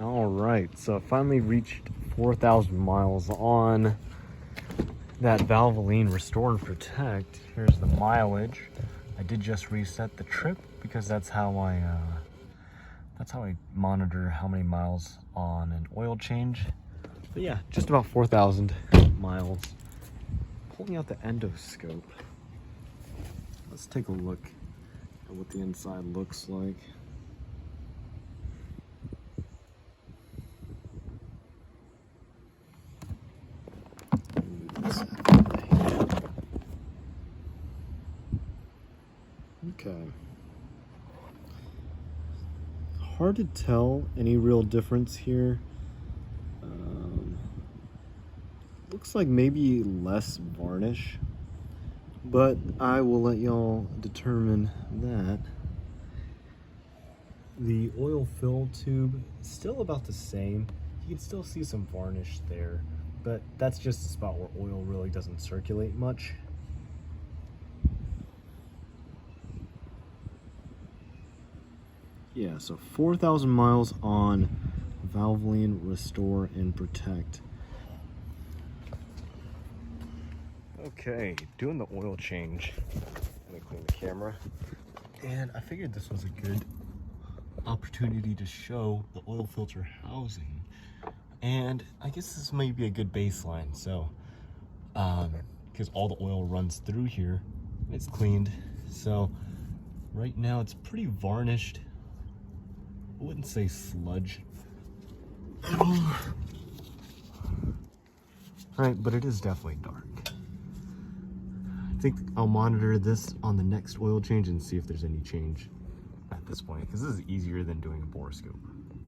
All right, so I finally reached 4,000 miles on that Valvoline Restore and Protect. Here's the mileage. I did just reset the trip because that's how I monitor how many miles on an oil change. But yeah, just about 4,000 miles. Pulling out the endoscope. Let's take a look at what the inside looks like. Okay. Hard to tell any real difference here. Looks like maybe less varnish, but I will let y'all determine that. The oil fill tube is still about the same. You can still see some varnish there, but that's just a spot where oil really doesn't circulate much. Yeah, so 4,000 miles on Valvoline Restore and Protect. Okay, doing the oil change. Let me clean the camera. And I figured this was a good opportunity to show the oil filter housing. And I guess this may be a good baseline. So, because all the oil runs through here, it's cleaned. So right now it's pretty varnished. I wouldn't say sludge at all. Right, but it is definitely dark. I think I'll monitor this on the next oil change and see if there's any change at this point, because this is easier than doing a borescope.